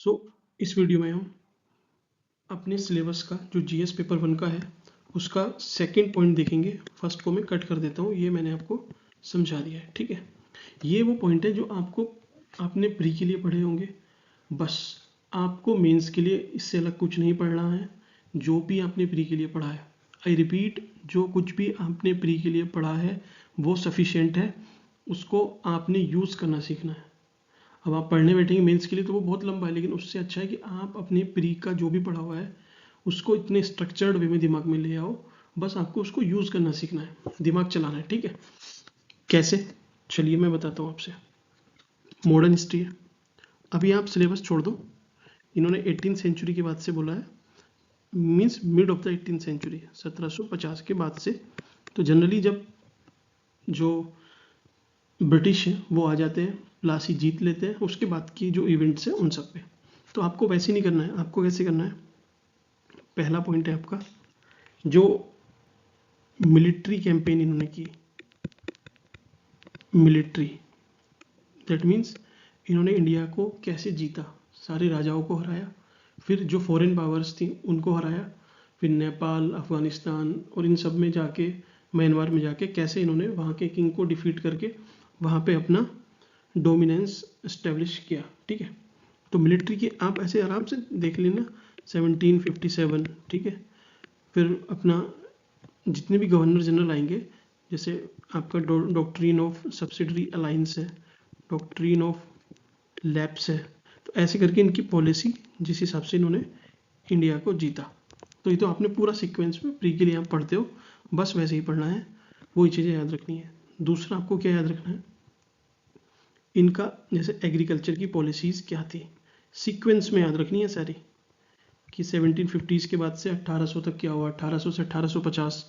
सो इस वीडियो में हम अपने सिलेबस का जो जीएस पेपर 1 का है उसका सेकंड पॉइंट देखेंगे। फर्स्ट को मैं कट कर देता हूँ, ये मैंने आपको समझा दिया है, ठीक है। ये वो पॉइंट है जो आपने प्री के लिए पढ़े होंगे, बस आपको मेंस के लिए इससे अलग कुछ नहीं पढ़ना है। जो भी आपने प्री के लिए पढ़ा है, आई रिपीट, जो कुछ भी आपने प्री के लिए पढ़ा है वो सफिशिएंट है, उसको आपने यूज़ करना सीखना है। अब आप पढ़ने बैठेंगे मेंस के लिए तो वो बहुत लंबा है, लेकिन उससे अच्छा है कि आप अपने प्री का जो भी पढ़ा हुआ है उसको इतने स्ट्रक्चर्ड वे में दिमाग में ले आओ। बस आपको उसको यूज़ करना सीखना है, दिमाग चलाना है, ठीक है। कैसे? चलिए मैं बताता हूँ आपसे। मॉडर्न हिस्ट्री है, अभी आप सिलेबस छोड़ दो। इन्होंने 18th सेंचुरी के बाद से बोला है, means mid of the 18th century, 1750 के बाद से। तो जनरली जब जो ब्रिटिश है वो आ जाते हैं, प्लासी जीत लेते हैं, उसके बाद की जो इवेंट्स हैं उन सब पे। तो आपको वैसे नहीं करना है, आपको कैसे करना है? पहला पॉइंट है आपका, जो मिलिट्री कैंपेन इन्होंने की, मिलिट्री, दैट मीन्स इन्होंने इंडिया को कैसे जीता, सारे राजाओं को हराया, फिर जो फॉरेन पावर्स थी उनको हराया, फिर नेपाल, अफगानिस्तान और इन सब में जाके, म्यांमार में जाके कैसे इन्होंने वहाँ के किंग को डिफीट करके वहाँ पे अपना डोमिनेंस इस्टेब्लिश किया, ठीक है। तो मिलिट्री की आप ऐसे आराम से देख लेना, 1757, ठीक है। फिर अपना जितने भी गवर्नर जनरल आएंगे, जैसे आपका डॉक्ट्रिन ऑफ सब्सिडरी अलाइंस है, डॉक्ट्रिन ऑफ लैप्स है, तो ऐसे करके इनकी पॉलिसी जिस हिसाब से इन्होंने इंडिया को जीता। तो ये तो आपने पूरा सीक्वेंस में प्री के लिए आप पढ़ते हो, बस वैसे ही पढ़ना है, वही चीज़ें याद रखनी है। दूसरा आपको क्या याद रखना है, इनका जैसे एग्रीकल्चर की पॉलिसीज़ क्या थी, सीक्वेंस में याद रखनी है सारी, कि 1750 के बाद से 1800 तक क्या हुआ, 1800 से 1850,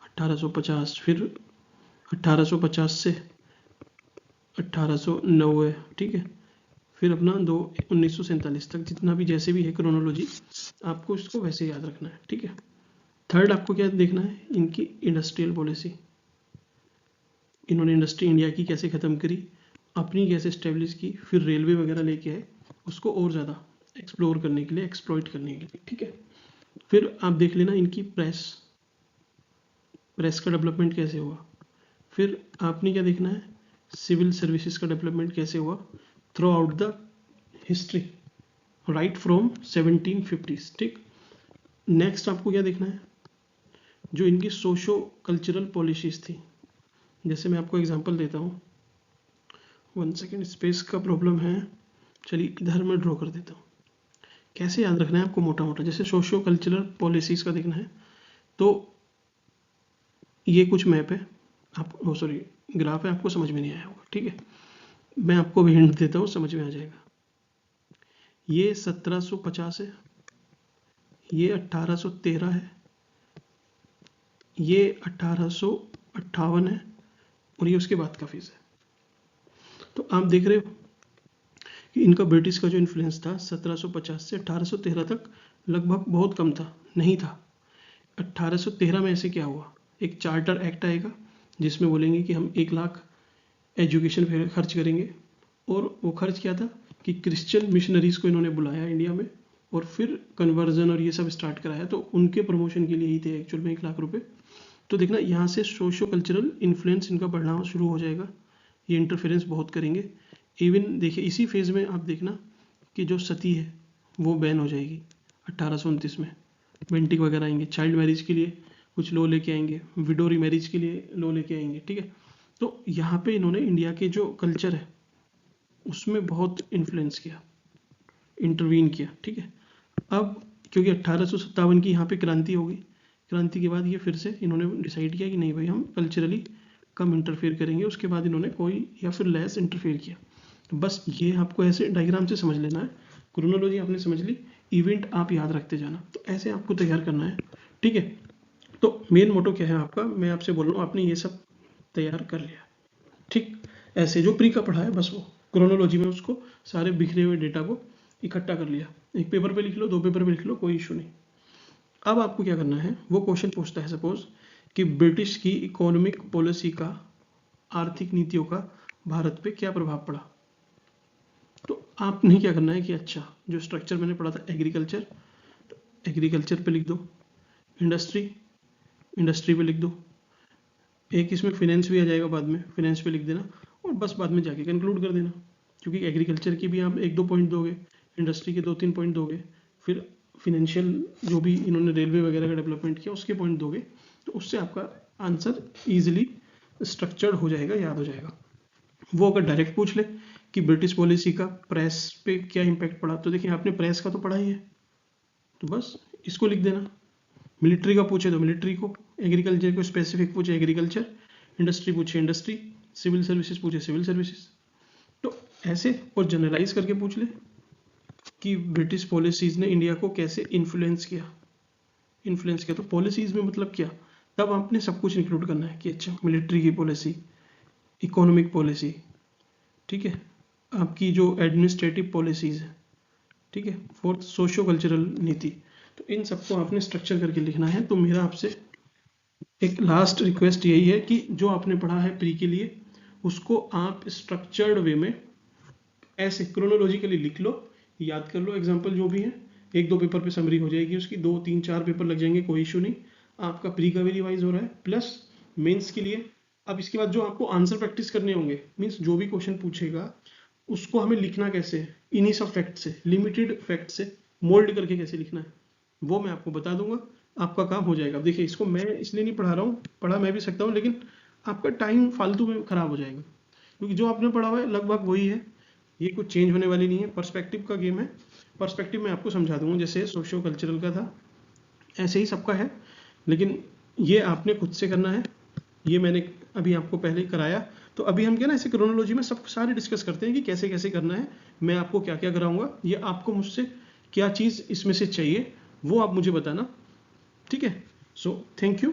1850 फिर 1850 से 1890, ठीक है। फिर अपना 1947 तक, जितना भी जैसे भी है क्रोनोलॉजी, आपको इसको वैसे याद रखना है, ठीक है। थर्ड आपको क्या देखना है, इनकी इंडस्ट्रियल पॉलिसी, इन्होंने इंडस्ट्री इंडिया की कैसे ख़त्म करी, अपनी कैसे इस्टेब्लिश की, फिर रेलवे वगैरह लेके आए उसको और ज़्यादा एक्सप्लोर करने के लिए, एक्सप्लॉइट करने के लिए, ठीक है। फिर आप देख लेना इनकी प्रेस का डेवलपमेंट कैसे हुआ। फिर आपने क्या देखना है, सिविल सर्विसेज का डेवलपमेंट कैसे हुआ through out the history, right from 1750s, ठीक। नेक्स्ट आपको क्या देखना है, जो इनकी सोशो कल्चरल पॉलिसीज थी। जैसे मैं आपको एग्जांपल देता हूँ, 1 सेकेंड, स्पेस का प्रॉब्लम है, चलिए इधर मैं ड्रॉ कर देता हूँ। कैसे याद रखना है आपको मोटा मोटा, जैसे सोशो कल्चरल पॉलिसीज का देखना है, तो ये कुछ मैप है, आप सॉरी ग्राफ है, आपको समझ में नहीं आया होगा, ठीक है। मैं आपको भी हिंट देता हूँ, समझ में आ जाएगा। ये 1750 है, ये 1813 है, ये 1858 है, और ये उसके बाद का फेज है। तो आप देख रहे हो कि इनका ब्रिटिश का जो इन्फ्लुएंस था 1750 से 1813 तक लगभग बहुत कम था, नहीं था। 1813 में ऐसे क्या हुआ, एक चार्टर एक्ट आएगा जिसमें बोलेंगे कि हम 1 लाख एजुकेशन पे खर्च करेंगे, और वो खर्च क्या था कि क्रिश्चियन मिशनरीज को इन्होंने बुलाया इंडिया में, और फिर कन्वर्जन और ये सब स्टार्ट कराया, तो उनके प्रमोशन के लिए ही थे एक्चुअल में 1 लाख रुपए। तो देखना यहाँ से सोशो कल्चरल इन्फ्लुएंस इनका बढ़ना शुरू हो जाएगा, ये इंटरफेरेंस बहुत करेंगे। इवन देखिए इसी फेज़ में आप देखना कि जो सती है वो बैन हो जाएगी 1829 में, बेंटिक वगैरह आएंगे, चाइल्ड मैरिज के लिए कुछ लॉ लेके आएंगे, विडो रीमैरिज के लिए लॉ लेके आएंगे, ठीक है। तो यहाँ पे इन्होंने इंडिया के जो कल्चर है उसमें बहुत इन्फ्लुएंस किया, इंटरवीन किया, ठीक है। अब क्योंकि 1857 की यहाँ पे क्रांति हो गई, क्रांति के बाद ये फिर से इन्होंने डिसाइड किया कि नहीं भाई हम कल्चरली कम इंटरफेयर करेंगे, उसके बाद इन्होंने कोई या फिर लेस इंटरफेयर किया। तो बस ये आपको ऐसे डायग्राम से समझ लेना है, क्रोनोलॉजी आपने समझ ली, इवेंट आप याद रखते जाना, तो ऐसे आपको तैयार करना है, ठीक है। तो मेन मोटो क्या है आपका, मैं आपसे बोल रहा हूँ आपने ये सब तैयार कर लिया, ठीक। ऐसे जो प्री का पढ़ा है बस वो क्रोनोलॉजी में उसको सारे बिखरे हुए डेटा को इकट्ठा कर लिया, एक पेपर पे लिख लो, 2 पेपर पे लिख लो, कोई इशू नहीं। अब आपको क्या करना है, वो क्वेश्चन पूछता है सपोज कि ब्रिटिश की इकोनॉमिक पॉलिसी का, आर्थिक नीतियों का भारत पे क्या प्रभाव पड़ा। तो आपने क्या करना है कि अच्छा जो स्ट्रक्चर मैंने पढ़ा था एग्रीकल्चर, तो एग्रीकल्चर पे लिख दो, इंडस्ट्री, इंडस्ट्री पे लिख दो, एक इसमें फिनेंस भी आ जाएगा बाद में, फिनेंस पे लिख देना, और बस बाद में जाके कंक्लूड कर देना, क्योंकि एग्रीकल्चर की भी आप 1-2 पॉइंट दोगे, इंडस्ट्री के 2-3 पॉइंट दोगे, फिर फिनेंशियल जो भी इन्होंने रेलवे वगैरह का डेवलपमेंट किया उसके पॉइंट दोगे, तो उससे आपका आंसर ईजिली स्ट्रक्चर्ड हो जाएगा, याद हो जाएगा। वो अगर डायरेक्ट पूछ ले कि ब्रिटिश पॉलिसी का प्रेस पे क्या इम्पैक्ट पड़ा, तो देखिए आपने प्रेस का तो पढ़ा ही है, तो बस इसको लिख देना। मिलिट्री का पूछे तो मिलिट्री को, एग्रीकल्चर को स्पेसिफिक पूछे एग्रीकल्चर, इंडस्ट्री पूछे इंडस्ट्री, सिविल सर्विसेज पूछे सिविल सर्विसेज, तो ऐसे, और जनरलाइज करके पूछ ले कि ब्रिटिश पॉलिसीज ने इंडिया को कैसे इन्फ्लुएंस किया, तो पॉलिसीज में मतलब क्या, तब आपने सब कुछ इंक्लूड करना है कि अच्छा मिलिट्री की पॉलिसी, इकोनॉमिक पॉलिसी, ठीक है, आपकी जो एडमिनिस्ट्रेटिव पॉलिसीज है, ठीक है, फोर्थ सोशियो कल्चरल नीति, तो इन सबको आपने स्ट्रक्चर करके लिखना है। तो मेरा आपसे एक लास्ट रिक्वेस्ट यही है कि जो आपने पढ़ा है प्री के लिए उसको आप स्ट्रक्चर्ड वे में ऐसे क्रोनोलॉजिकली लिख लो, याद कर लो, एग्जाम्पल जो भी है, 1-2 पेपर पे समरी हो जाएगी उसकी, 2-3-4 पेपर लग जाएंगे, कोई इशू नहीं, आपका प्री का भी रिवाइज हो रहा है प्लस मेंस के लिए। अब इसके बाद जो आपको आंसर प्रैक्टिस करने होंगे, मीन्स जो भी क्वेश्चन पूछेगा उसको हमें लिखना कैसे है, इन्हीं सब फैक्ट से, लिमिटेड फैक्ट से मोल्ड करके कैसे लिखना है वो मैं आपको बता दूंगा, आपका काम हो जाएगा। देखिए इसको मैं इसलिए नहीं पढ़ा रहा हूँ, पढ़ा मैं भी सकता हूँ, लेकिन आपका टाइम फालतू में खराब हो जाएगा, क्योंकि जो आपने पढ़ा हुआ है लगभग वही है, ये कुछ चेंज होने वाली नहीं है, पर्सपेक्टिव का गेम है, पर्सपेक्टिव में आपको समझा दूंगा, जैसे सोशियो कल्चरल का था ऐसे ही सबका है, लेकिन ये आपने खुद से करना है, ये मैंने अभी आपको पहले कराया। तो अभी हम क्या ना ऐसे क्रोनोलॉजी में सब सारे डिस्कस करते हैं कि कैसे कैसे करना है, मैं आपको क्या क्या कराऊंगा, ये आपको मुझसे क्या चीज़ इसमें से चाहिए वो आप मुझे बताना, ठीक है। So thank you.